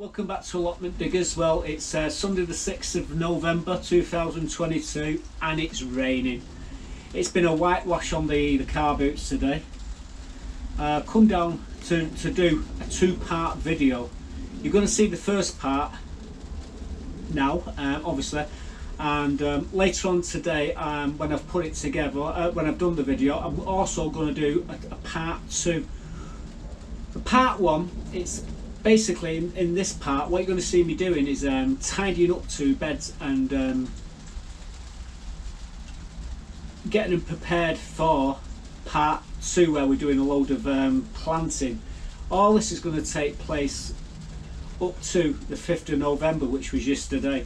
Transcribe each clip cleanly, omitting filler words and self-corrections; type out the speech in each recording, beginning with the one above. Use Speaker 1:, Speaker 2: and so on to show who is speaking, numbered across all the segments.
Speaker 1: Welcome back to Allotment Diggers. Well, it's Sunday the 6th of November 2022 and it's raining. It's been a whitewash on the car boots today. Come down to do a two-part video. You're going to see the first part now, obviously, and later on today, when I've put it together, when I've done the video, I'm also going to do a part two. The part one, it's basically in this part, what you're going to see me doing is tidying up two beds and getting them prepared for part two, where we're doing a load of planting. All this is going to take place up to the 5th of November, which was yesterday.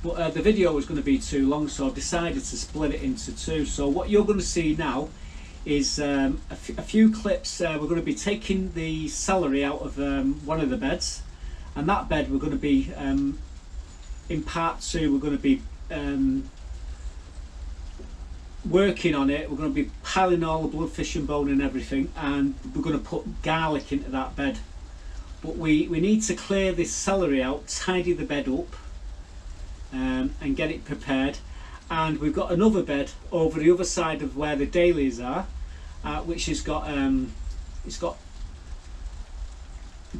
Speaker 1: But the video was going to be too long, so I've decided to split it into two. So what you're going to see now is a few clips. We're going to be taking the celery out of one of the beds, and that bed we're going to be in part two, we're going to be working on it. We're going to be piling all the bloodfish and bone and everything, and we're going to put garlic into that bed. But we need to clear this celery out, tidy the bed up, and get it prepared. And we've got another bed over the other side of where the dahlias are, which has got it's got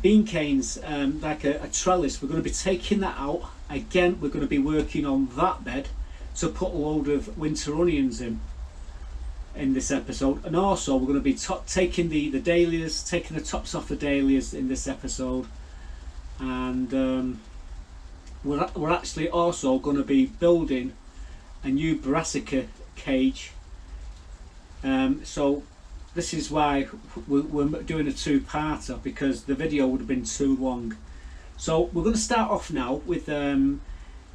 Speaker 1: bean canes, like a trellis. We're going to be taking that out again. We're going to be working on that bed to put a load of winter onions in this episode, and also we're going to be taking the dahlias, taking the tops off the dahlias in this episode, and we're actually also going to be building a new brassica cage. So this is why we're doing a two-parter, because the video would have been too long. So we're going to start off now with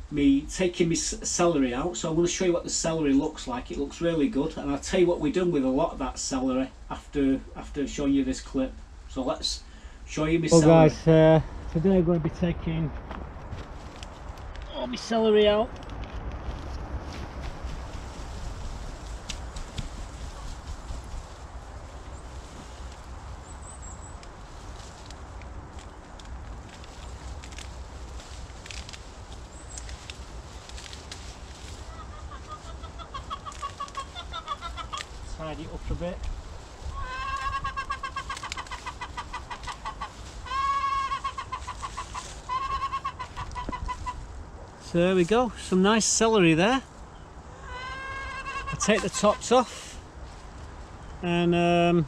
Speaker 1: me taking my celery out. So I'm going to show you what the celery looks like. It looks really good, and I'll tell you what we've done with a lot of that celery after showing you this clip. So let's show you my celery. Well guys, today I'm going to be taking all my celery out. Tidy it up a bit. So there we go, some nice celery there. I'll take the tops off, and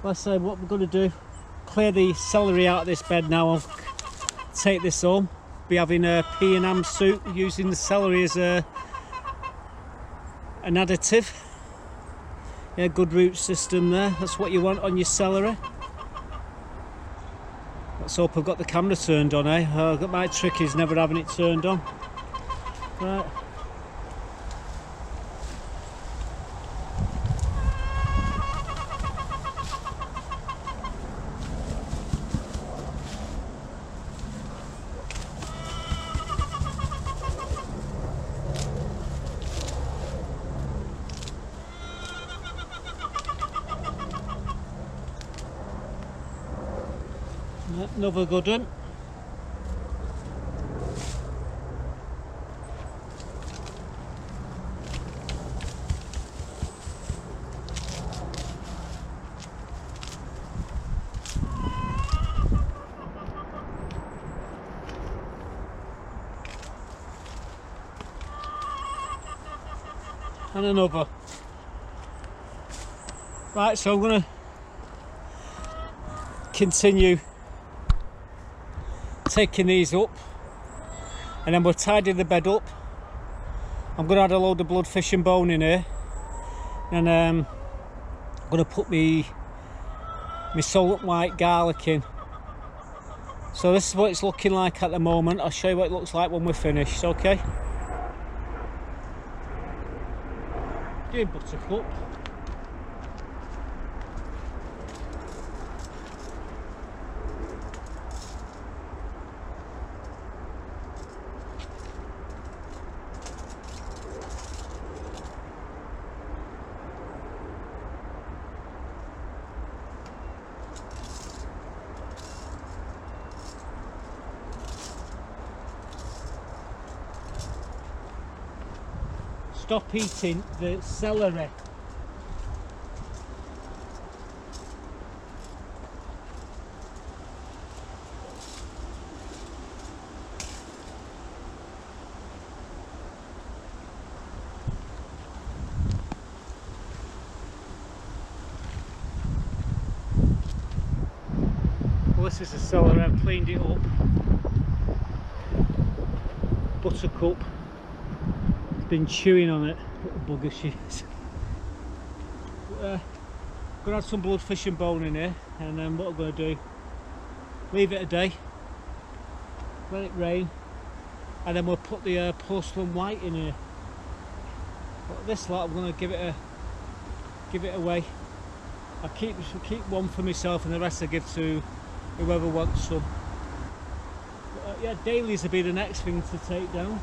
Speaker 1: let's say what we're going to do, clear the celery out of this bed now. I'll take this home, be having a pea and ham soup using the celery as an additive. Yeah, good root system there. That's what you want on your celery. Let's hope I've got the camera turned on, eh? My trick is never having it turned on. Right. Another good one. And another. Right, so I'm going to continue taking these up, and then we'll tidy the bed up. I'm going to add a load of bloodfish and bone in here, and I'm going to put my salt white garlic in. So this is what it's looking like at the moment. I'll show you what it looks like when we're finished, okay? Doing buttercup. stop eating the celery. Well, this is the celery. I've cleaned it up. Buttercup has been chewing on it. Little bugger she is. Gonna add some bloodfish and bone in here, and then what I'm gonna do, leave it a day, let it rain, and then we'll put the porcelain white in here. But this lot I'm gonna give it away. I'll keep one for myself, and the rest I give to whoever wants some. Yeah, dahlias will be the next thing to take down.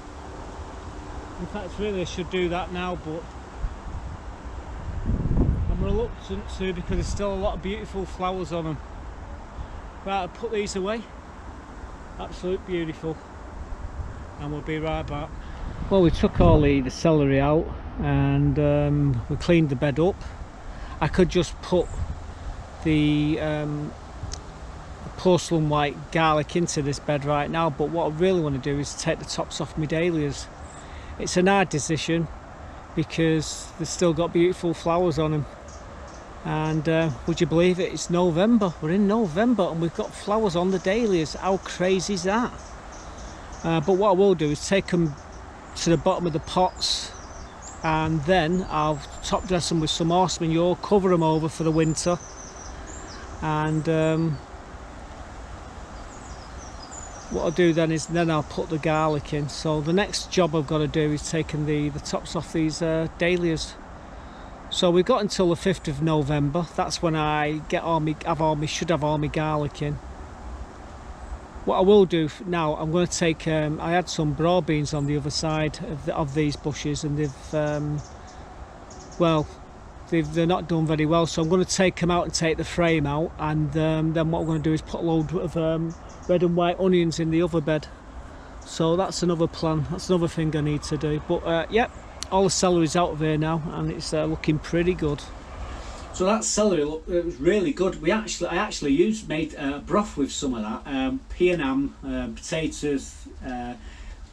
Speaker 1: In fact, really I should do that now, but I'm reluctant to because there's still a lot of beautiful flowers on them. Right, I'll put these away. Absolute beautiful. And we'll be right back. Well, we took all the celery out, and we cleaned the bed up. I could just put the porcelain white garlic into this bed right now, but what I really want to do is take the tops off my dahlias. It's an hard decision because they've still got beautiful flowers on them, and would you believe it, it's November. We're in November and we've got flowers on the dahlias. How crazy is that? But what I will do is take them to the bottom of the pots, and then I'll top dress them with some horse manure, cover them over for the winter, and what I'll do then is I'll put the garlic in. So the next job I've got to do is taking the tops off these dahlias. So we've got until the 5th of November. That's when I should have all my garlic in. What I will do now, I'm going to take, I had some broad beans on the other side of these bushes, and they're not done very well, so I'm going to take them out and take the frame out, and then what I'm going to do is put a load of red and white onions in the other bed. So that's another plan, that's another thing I need to do. But yep, all the celery's out of here now, and it's looking pretty good. So that celery, it was really good. I actually made broth with some of that. Pea and ham, potatoes,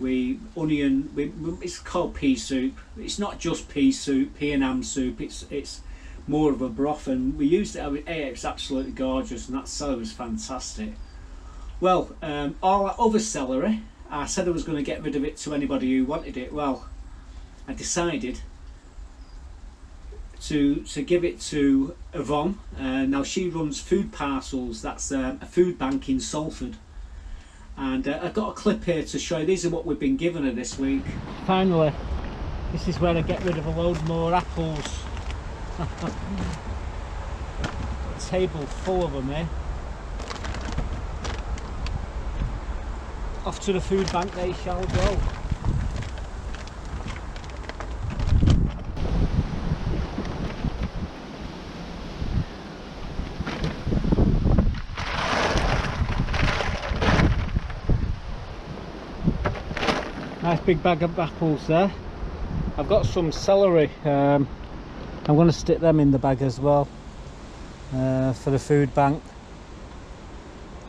Speaker 1: it's called pea soup. It's not just pea soup, pea and ham soup. It's more of a broth, and we used it. It's absolutely gorgeous, and that celery was fantastic. Well, all that other celery, I said I was going to get rid of it to anybody who wanted it. Well, I decided to give it to Yvonne. Now she runs food parcels. That's a food bank in Salford, and I've got a clip here to show you. These are what we've been giving her this week. Finally, this is where I get rid of a load more apples. A table full of them here. Off to the food bank they shall go. Nice big bag of apples there. I've got some celery. I'm going to stick them in the bag as well for the food bank,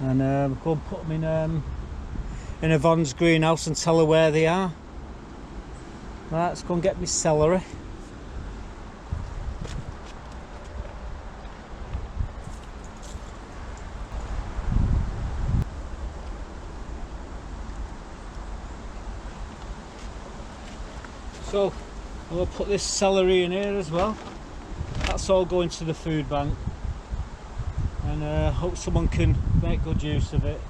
Speaker 1: and I'm going to put them in Yvonne's greenhouse and tell her where they are. Right, let's go and get me celery. So I'm going to put this celery in here as well. That's all going to the food bank, and hope someone can make good use of it.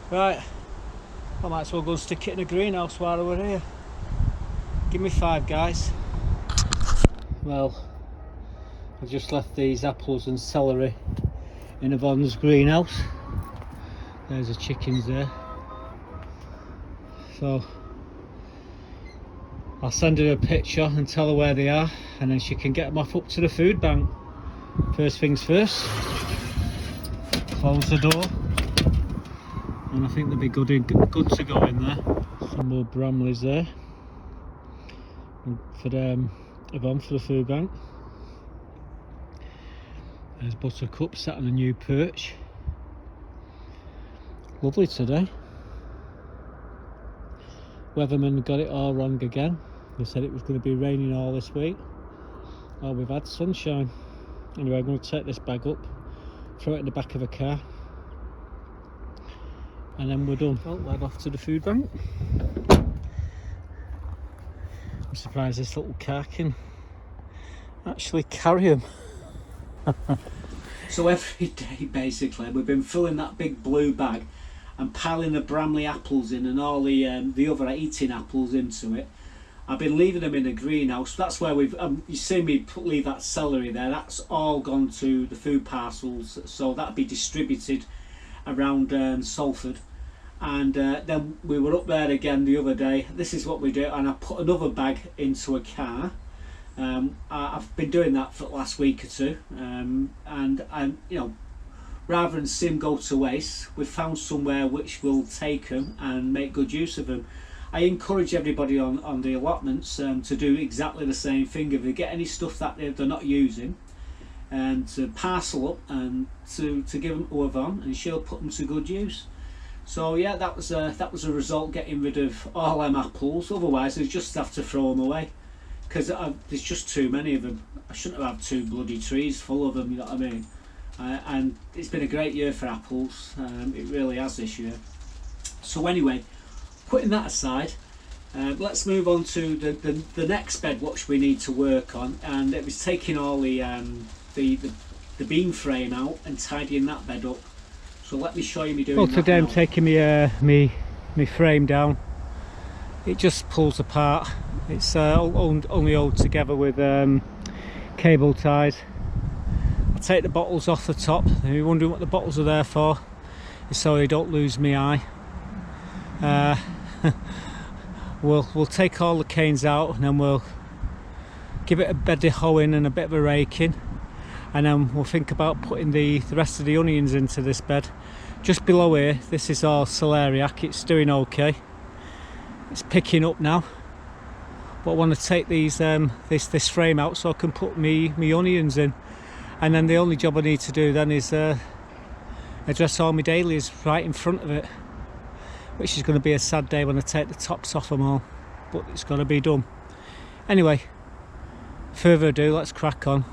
Speaker 1: Right, I might as well go and stick it in a greenhouse while we're here. Give me 5, guys. Well, I've just left these apples and celery in Yvonne's greenhouse. There's the chickens there. So I'll send her a picture and tell her where they are, and then she can get them off up to the food bank. First things first, close the door, and I think they'll be good to go in there. Some more bramleys there. for Yvonne for the food bank. There's Buttercup sat on a new perch. Lovely today. Weatherman got it all wrong again. They said it was going to be raining all this week. Oh, we've had sunshine. Anyway, I'm going to take this bag up, throw it in the back of a car, and then we're done. Well, head off to the food bank. I'm surprised this little car can actually carry them. So every day basically we've been filling that big blue bag and piling the Bramley apples in and all the other eating apples into it. I've been leaving them in the greenhouse. That's where we've you see me leave that celery there. That's all gone to the food parcels, so that'll be distributed around Salford. And then we were up there again the other day. This is what we do, and I put another bag into a car. I've been doing that for the last week or two, and I'm, you know, rather than see them go to waste, we've found somewhere which will take them and make good use of them. I encourage everybody on the allotments to do exactly the same thing. If they get any stuff that they're not using, and to parcel up and to give them to Yvonne, and she'll put them to good use. So yeah, that was a result, getting rid of all them apples. Otherwise, they just have to throw them away, because there's just too many of them. I shouldn't have had 2 bloody trees full of them, you know what I mean? And it's been a great year for apples. It really has this year. So anyway, putting that aside, let's move on to the next bed which we need to work on, and it was taking all the beam frame out and tidying that bed up. So let me show you me doing that. Well, today I'm taking me frame down. It just pulls apart. It's only held together with cable ties. I'll take the bottles off the top. If you're wondering what the bottles are there for, it's so they don't lose my eye. We'll take all the canes out, and then we'll give it a bit of hoeing and a bit of a raking, and then we'll think about putting the rest of the onions into this bed. Just below here, this is all celeriac. It's doing okay. It's picking up now, but I want to take these this frame out so I can put me onions in, and then the only job I need to do then is address all my dahlias right in front of it, which is going to be a sad day when I take the tops off them all, but it's got to be done. Anyway, further ado, let's crack on.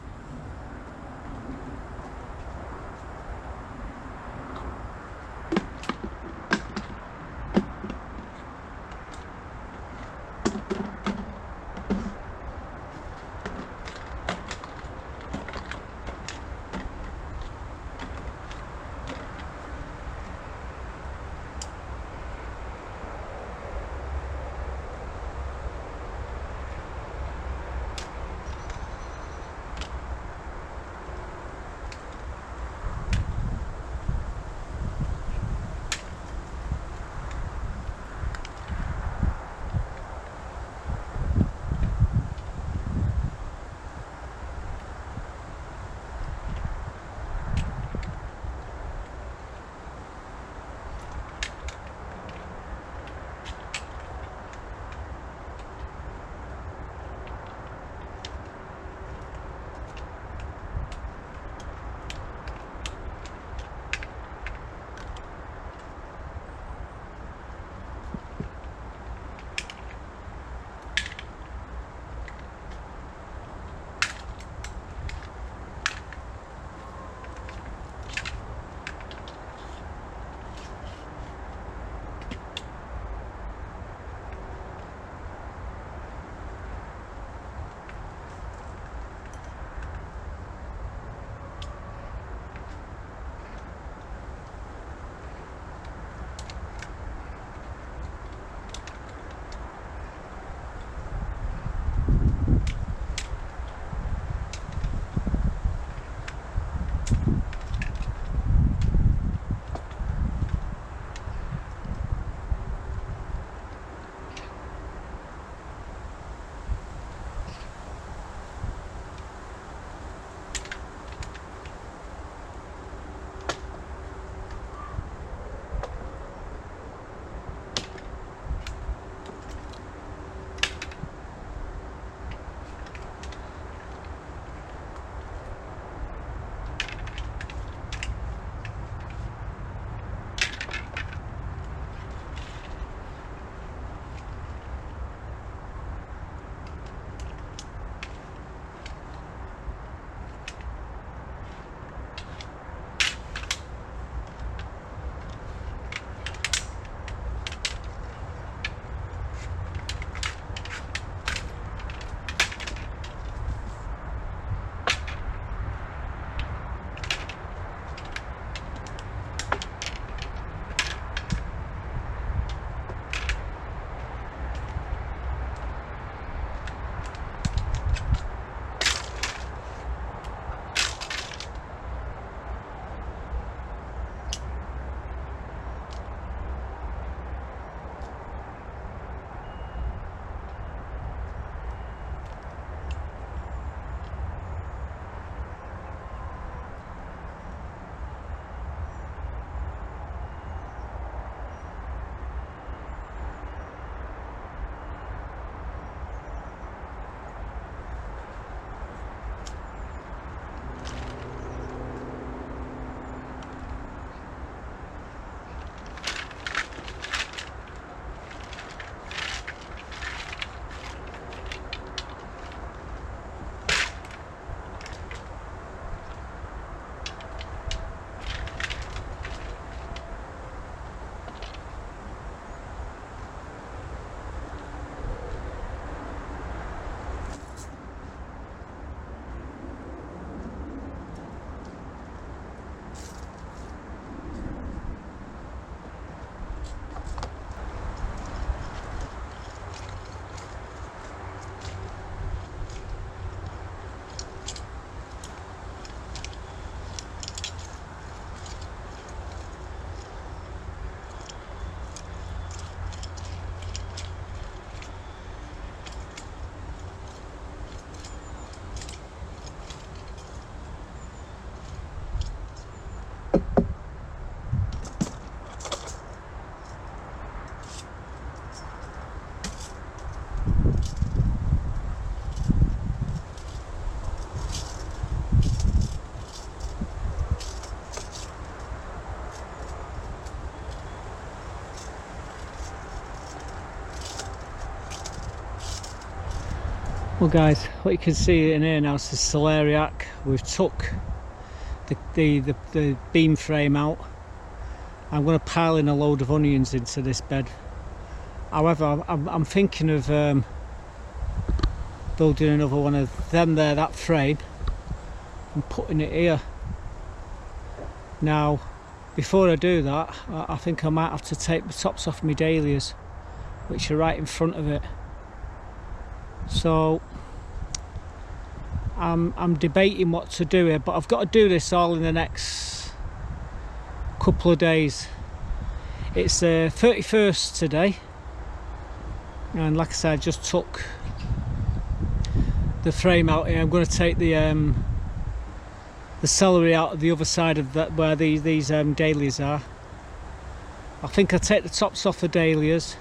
Speaker 1: Well guys, what you can see in here now is the celeriac. We've took the beam frame out. I'm going to pile in a load of onions into this bed. However, I'm thinking of building another one of them there, that frame, and putting it here. Now, before I do that, I think I might have to take the tops off my dahlias, which are right in front of it. So I'm debating what to do here, but I've got to do this all in the next couple of days. It's 31st today, and like I said, I just took the frame out here. I'm going to take the celery out of the other side of that where these dahlias are. I think I'll take the tops off the dahlias,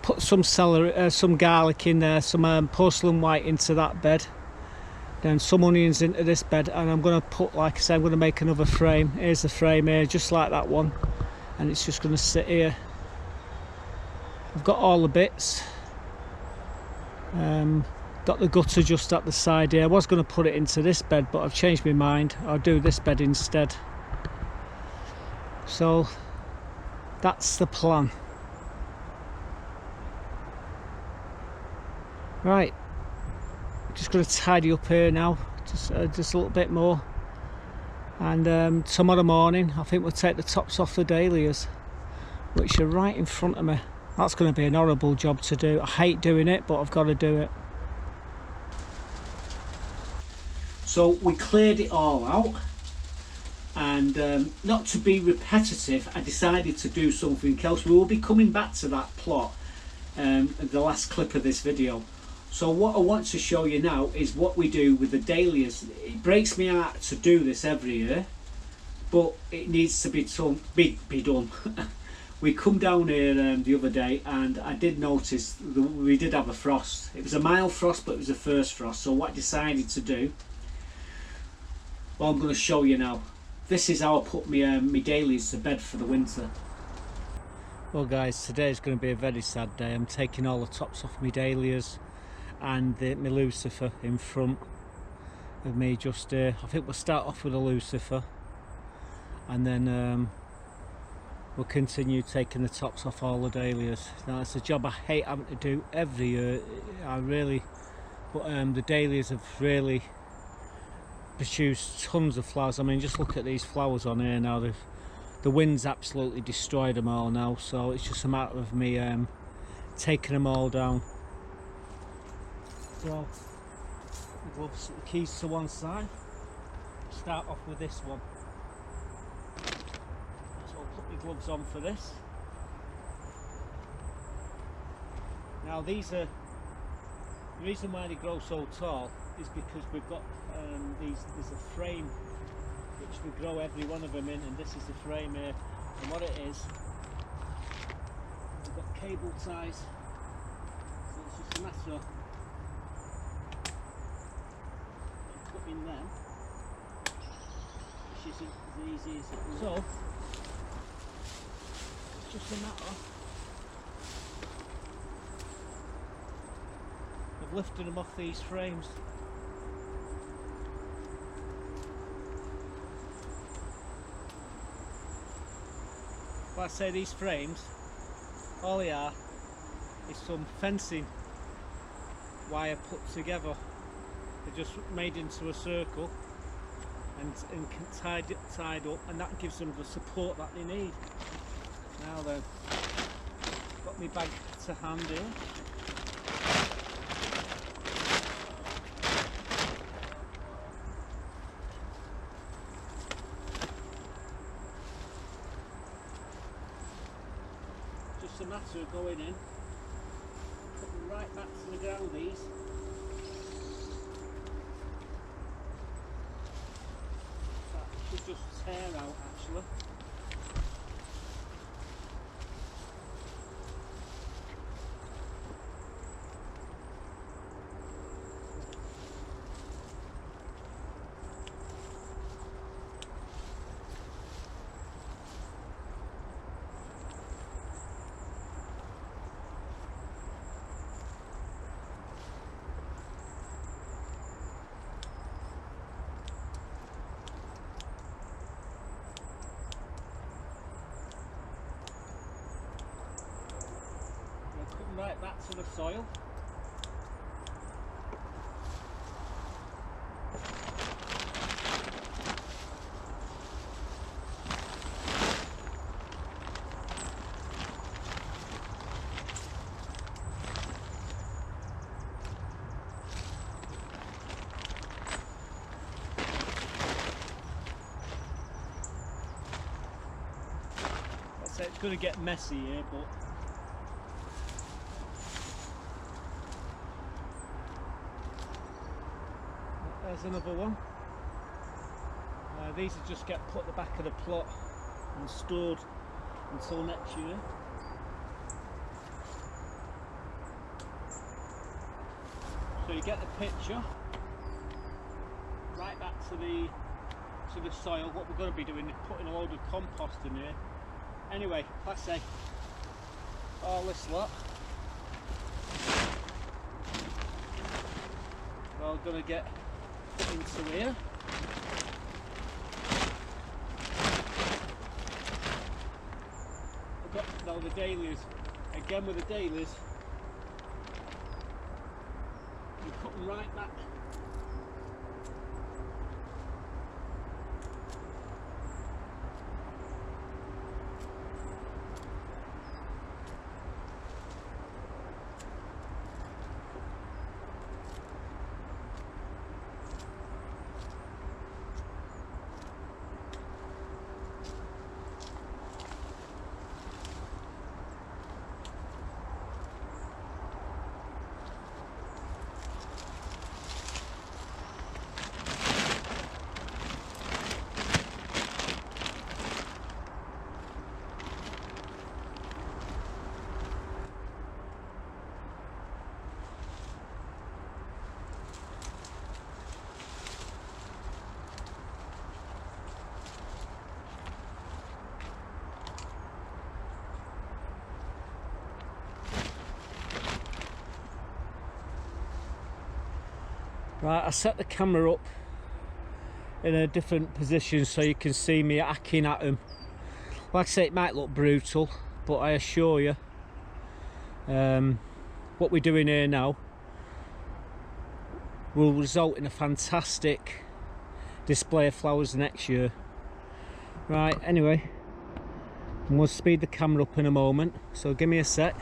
Speaker 1: put some celery, some garlic in there, some porcelain white into that bed, then some onions into this bed, and I'm going to put, like I said, I'm going to make another frame. Here's the frame here, just like that one, and it's just going to sit here. I've got all the bits. Got the gutter just at the side here. I was going to put it into this bed, but I've changed my mind. I'll do this bed instead. So that's the plan. Right, just going to tidy up here now, just a little bit more, and tomorrow morning I think we'll take the tops off the dahlias, which are right in front of me. That's going to be an horrible job to do. I hate doing it, but I've got to do it. So we cleared it all out, and not to be repetitive, I decided to do something else. We will be coming back to that plot in the last clip of this video. So what I want to show you now is what we do with the dahlias. It breaks me heart to do this every year, but it needs to be done. We come down here the other day, and I did notice we did have a frost. It was a mild frost, but it was the first frost. So what I decided to do, well, I'm going to show you now. This is how I put my dahlias to bed for the winter. Well guys, today is going to be a very sad day. I'm taking all the tops off my dahlias and my lucifer in front of me just here. I think we'll start off with a lucifer, and then we'll continue taking the tops off all the dahlias. Now it's a job I hate having to do every year. But the dahlias have really produced tons of flowers. I mean, just look at these flowers on here now. The wind's absolutely destroyed them all now, so it's just a matter of me taking them all down. So the gloves, the keys to one side. Start off with this one. So I'll put my gloves on for this. Now these are, the reason why they grow so tall is because we've got there's a frame which we grow every one of them in, and this is the frame here. And what it is, we've got cable ties, so it's just a matter of putting them, which isn't as easy as it looks. So it's just a matter of lifting them off these frames. Like I say, these frames, all they are is some fencing wire put together. They're just made into a circle and tied up, and that gives them the support that they need. Now then, got my bag to hand here. Just a matter of going in, putting right back to the ground these. That should just tear out actually. to the soil. So it's going to get messy here, but there's another one. These will just get put at the back of the plot and stored until next year. So you get the picture. Right back to the soil. What we're going to be doing is putting a load of compost in here. Anyway, like I say, all this lot we're all going to get into here. I've got now the dahlias. Again with the dahlias, you put them right back. Right, I set the camera up in a different position so you can see me hacking at them. Like I say, it might look brutal, but I assure you, what we're doing here now will result in a fantastic display of flowers next year. Right, anyway, I'm going to speed the camera up in a moment, so give me a sec.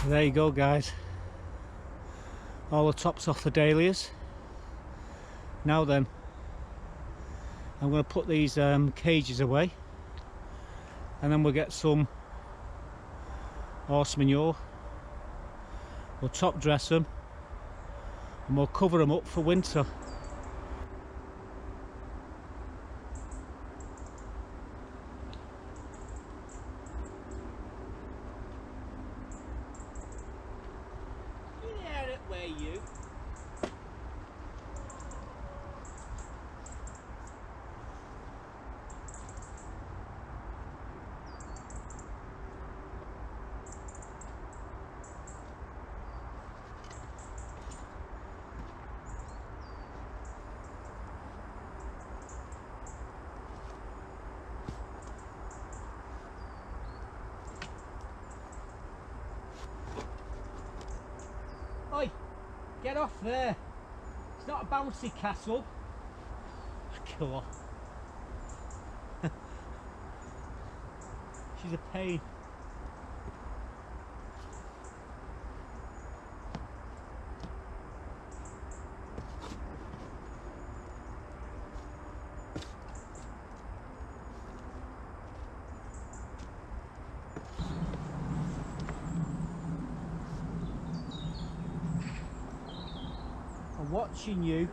Speaker 1: There you go, guys, all the tops off the dahlias. Now then, I'm going to put these cages away, and then we'll get some horse manure, we'll top dress them, and we'll cover them up for winter. Get off there. It's not a bouncy castle. Come on. She's a pain. I'm watching you.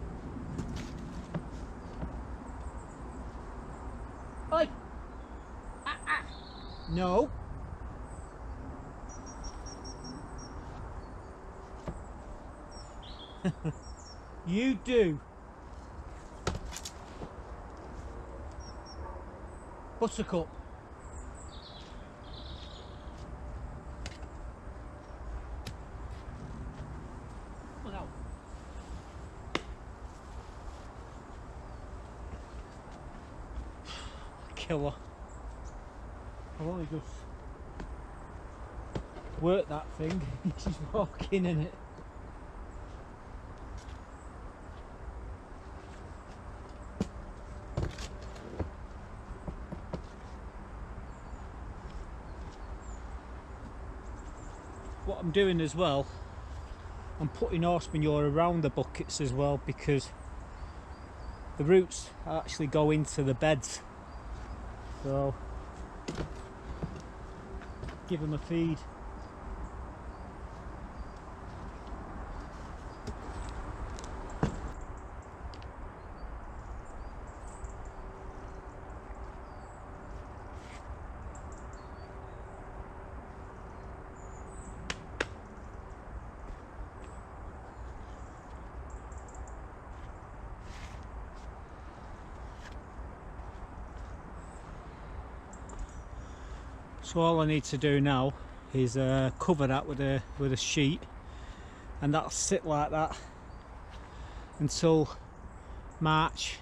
Speaker 1: Oi! Ah, ah. No. You do. Buttercup. Oh no. Killer. I've only just worked that thing. She's walking in it. What I'm doing as well, I'm putting horse manure around the buckets as well, because the roots actually go into the beds, so give them a feed. So all I need to do now is cover that with a sheet, and that'll sit like that until March,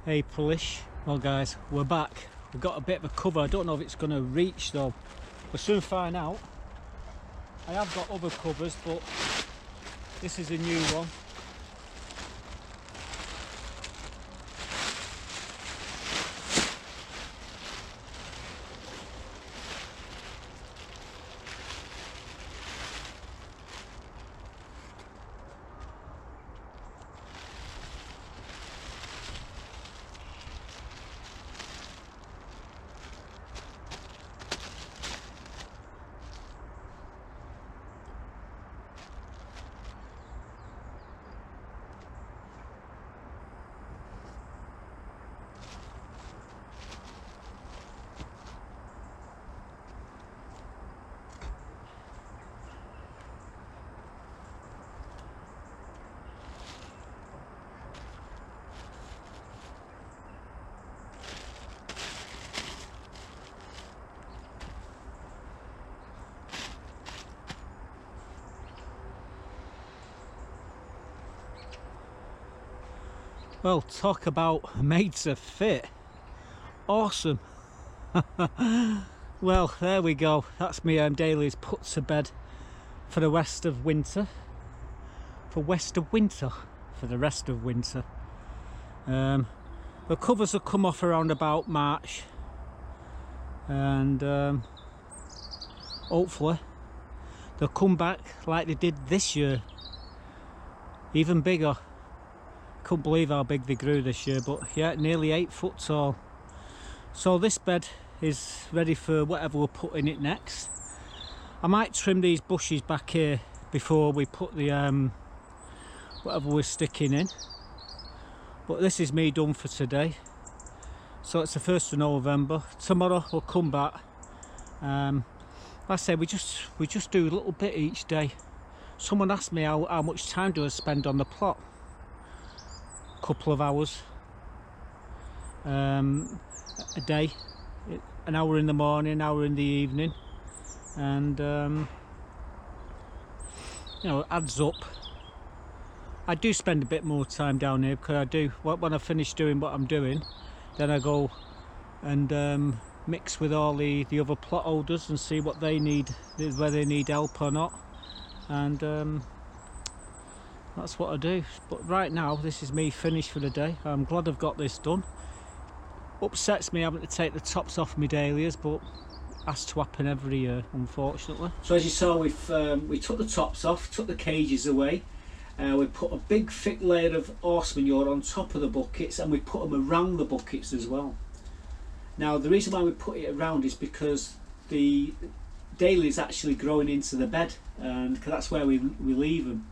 Speaker 1: Aprilish. Well guys, we're back. We've got a bit of a cover. I don't know if it's going to reach though. We'll soon find out. I have got other covers, but this is a new one. Well, talk about made to fit. Awesome. Well, there we go. That's me Dahlias put to bed for the rest of winter. For the rest of winter. The covers will come off around about March, and hopefully they'll come back like they did this year, even bigger. Couldn't believe how big they grew this year, but yeah, nearly 8 foot tall. So this bed is ready for whatever we'll put in it next. I might trim these bushes back here before we put the whatever we're sticking in, but this is me done for today. So it's the 1st of November. Tomorrow we'll come back. Like I say, we just do a little bit each day. Someone asked me how much time do I spend on the plot. Couple of hours a day, an hour in the morning, an hour in the evening, and you know, it adds up. I do spend a bit more time down here, because I do, when I finish doing what I'm doing, then I go and mix with all the other plot holders and see what they need, whether they need help or not, and that's what I do. But right now, this is me finished for the day. I'm glad I've got this done. Upsets me having to take the tops off my dahlias, but has to happen every year, unfortunately. So as you saw, we took the tops off, took the cages away. We put a big thick layer of horse manure on top of the buckets, and we put them around the buckets as well. Now the reason why we put it around is because the dahlias actually growing into the bed, and that's where we leave them.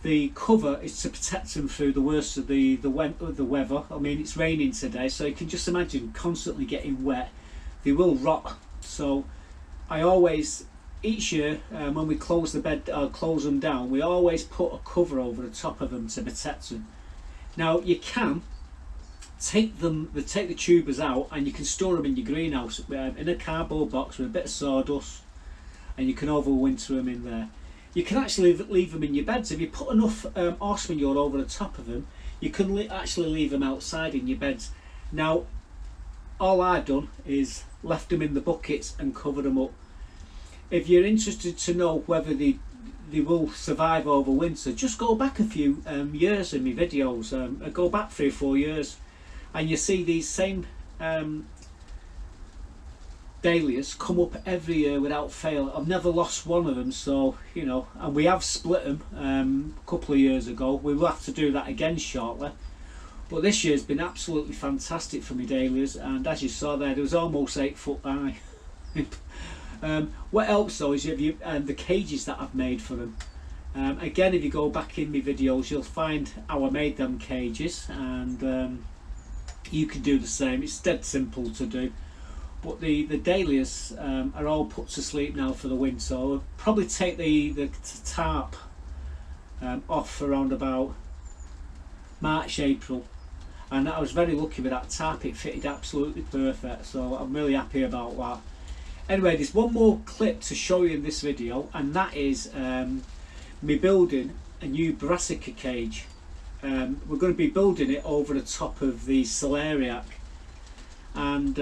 Speaker 1: The cover is to protect them through the worst of the weather. I mean, it's raining today, so you can just imagine constantly getting wet. They will rot. So I always, each year when we close the bed, close them down, we always put a cover over the top of them to protect them. Now you can take the tubers out, and you can store them in your greenhouse in a cardboard box with a bit of sawdust, and you can overwinter them in there. You can actually leave them in your beds. If you put enough horse manure over the top of them, you can actually leave them outside in your beds. Now all I've done is left them in the buckets and covered them up. If you're interested to know whether they will survive over winter, just go back a few years in my videos. Go back 3 or 4 years, and you see these same dahlias come up every year without fail. I've never lost one of them, so you know. And we have split them a couple of years ago. We will have to do that again shortly. But this year's been absolutely fantastic for my dahlias, and as you saw there was almost 8 foot high. What helps though is the cages that I've made for them. Again, if you go back in my videos, you'll find how I made them cages, and you can do the same. It's dead simple to do. But the dahlias are all put to sleep now for the winter, so I'll probably take the tarp off around about March, April. And I was very lucky with that tarp. It fitted absolutely perfect, so I'm really happy about that. Anyway, there's one more clip to show you in this video, and that is me building a new brassica cage. We're going to be building it over the top of the celeriac, and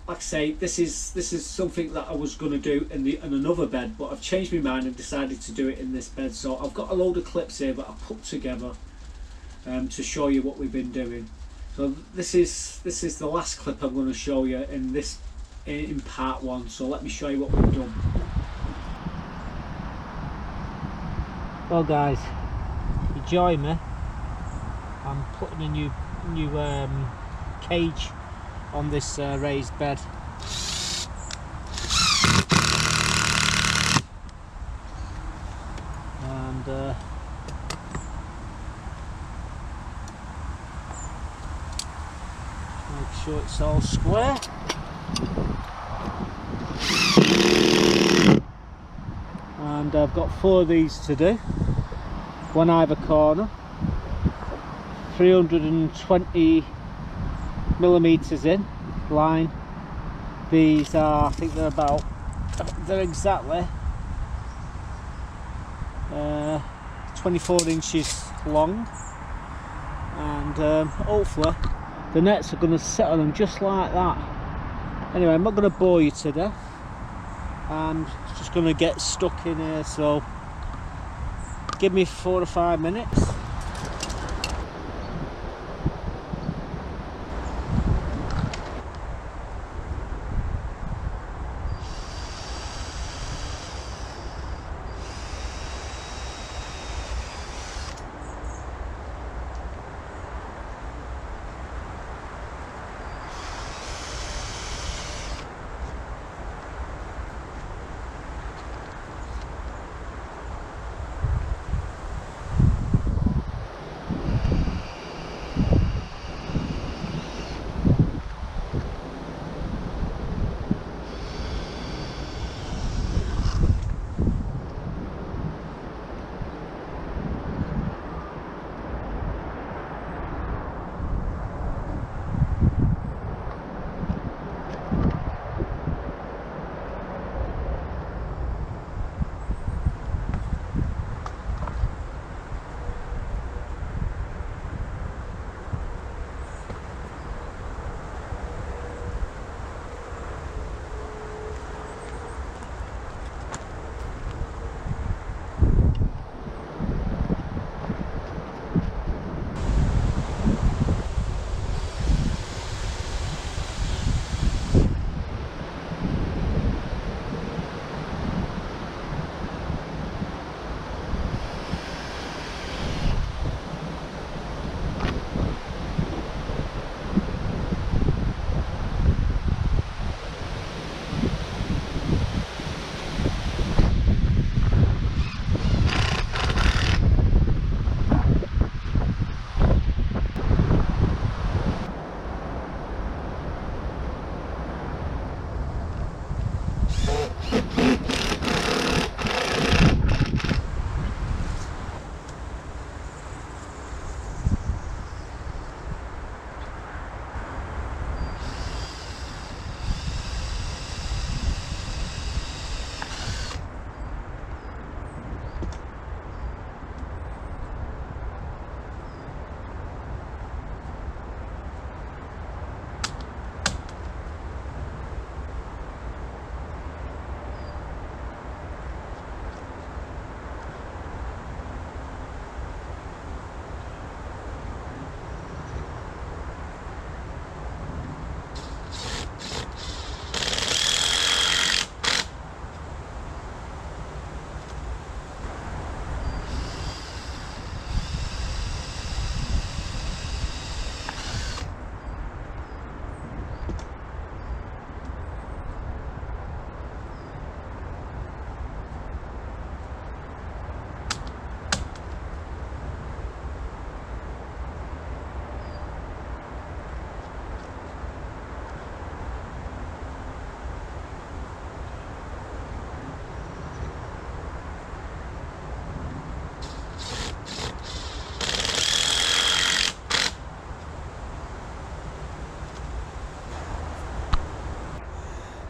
Speaker 1: like I say, this is something that I was going to do in another bed, but I've changed my mind and decided to do it in this bed. So I've got a load of clips here that I've put together to show you what we've been doing. So this is the last clip I'm going to show you in part 1. So let me show you what we've done. Well guys, you join me. I'm putting a new cage on this raised bed. And make sure it's all square. And I've got 4 of these to do, one either corner, 320 millimeters in line. These are, I think they're exactly 24 inches long, and hopefully the nets are going to sit on them just like that. Anyway, I'm not going to bore you to death. I'm just going to get stuck in here, so give me 4 or 5 minutes.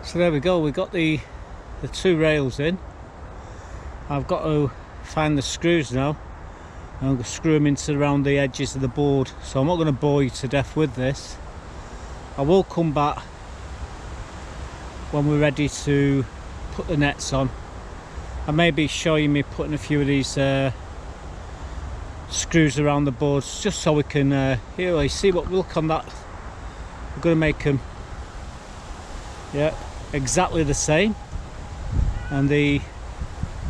Speaker 1: So there we go, we got the two rails in. I've got to find the screws now. I'm going to screw them into around the edges of the board. So I'm not going to bore you to death with this. I will come back when we're ready to put the nets on. I may be showing me putting a few of these screws around the boards, just so we can here you see what, look on that, we're going to make them, yeah, exactly the same, and the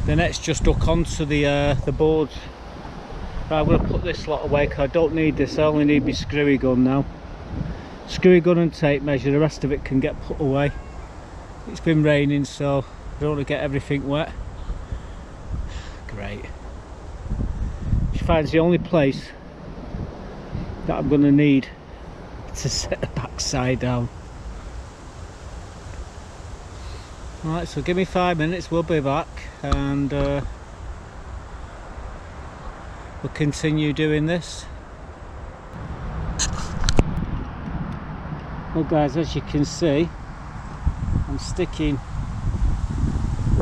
Speaker 1: nets just hook onto the boards. Right, I'm going to put this lot away because I don't need this. I only need my screwy gun now. Screwy gun and tape measure, the rest of it can get put away. It's been raining, so I don't want to get everything wet. Great. She finds the only place that I'm going to need to set the backside down. Alright, so give me 5 minutes, we'll be back, and we'll continue doing this. Well guys, as you can see, I'm sticking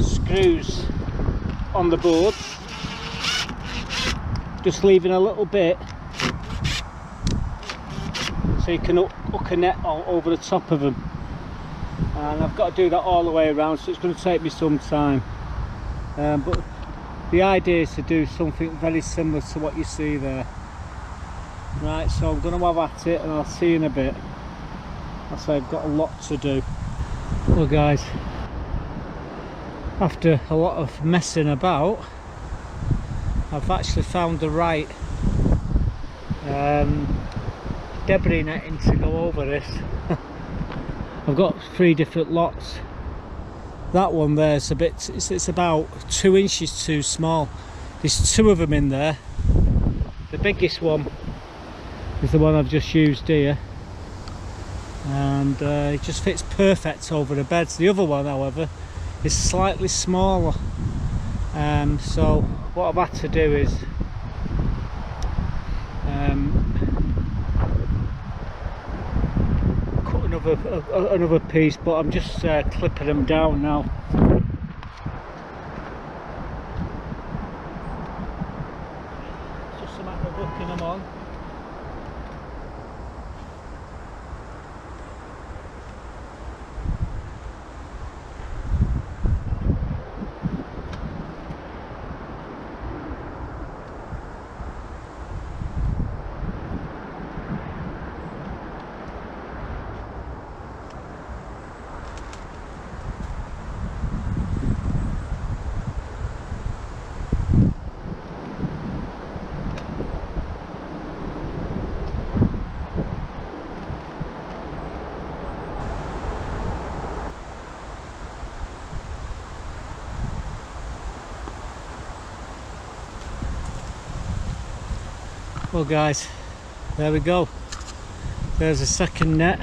Speaker 1: screws on the boards, just leaving a little bit so you can hook a net over the top of them, and I've got to do that all the way around, so it's going to take me some time, but the idea is to do something very similar to what you see there. Right, so I'm going to have at it and I'll see you in a bit. I say I've got a lot to do. Well guys, after a lot of messing about, I've actually found the right debris netting to go over this. I've got 3 different lots. That one there's a bit, it's about 2 inches too small. There's 2 of them in there. The biggest one is the one I've just used here, and it just fits perfect over the beds. The other one, however, is slightly smaller, so what I've had to do is cut another piece, but I'm just clipping them down now. It's just a matter of hooking them on. Well guys, there we go. There's a second net,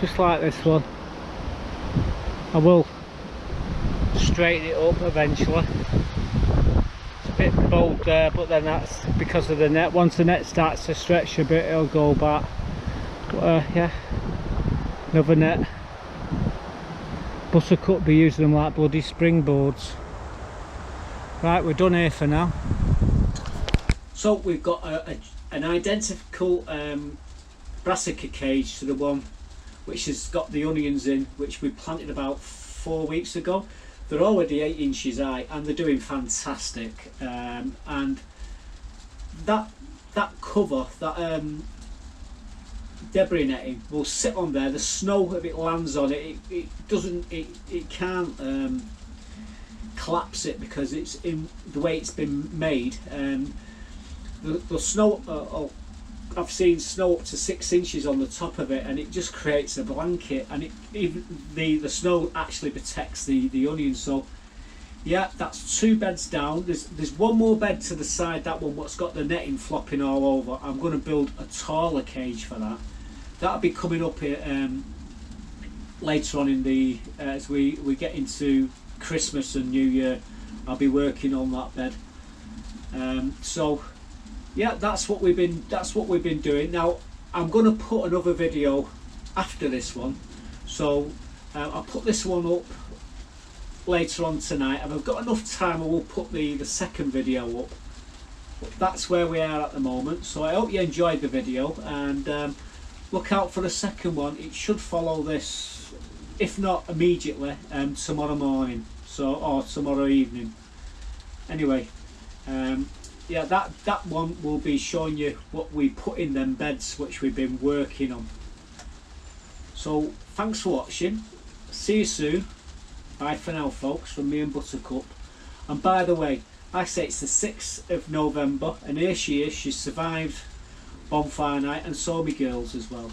Speaker 1: just like this one. I will straighten it up eventually. It's a bit bold there, but then that's because of the net. Once the net starts to stretch a bit, it'll go back. But yeah, another net. Buttercup be using them like bloody springboards. Right, we're done here for now. So we've got an identical brassica cage to the one which has got the onions in, which we planted about 4 weeks ago. They're already 8 inches high and they're doing fantastic. And that cover, that debris netting, will sit on there. The snow, if it lands on it, it can't collapse it because it's in the way it's been made. The snow, I've seen snow up to 6 inches on the top of it, and it just creates a blanket, and even the snow actually protects the onions. So yeah, that's 2 beds down. There's one more bed to the side, that one what's got the netting flopping all over. I'm going to build a taller cage for that. That'll be coming up here later on in the as we get into Christmas and New Year. I'll be working on that bed. So yeah, that's what we've been doing. Now I'm going to put another video after this one, so I'll put this one up later on tonight. If I've got enough time, I will put the second video up. But that's where we are at the moment. So I hope you enjoyed the video, and look out for the second one. It should follow this, if not immediately, tomorrow morning, or tomorrow evening. Anyway, yeah, that one will be showing you what we put in them beds which we've been working on. So thanks for watching. See you soon. Bye for now, folks, from me and Buttercup. And by the way, I say it's the 6th of November, and here she is. She's survived bonfire night, and so me girls as well.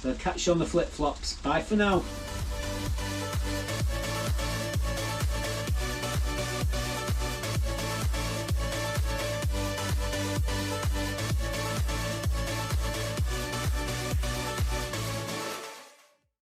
Speaker 1: So catch you on the flip flops. Bye for now.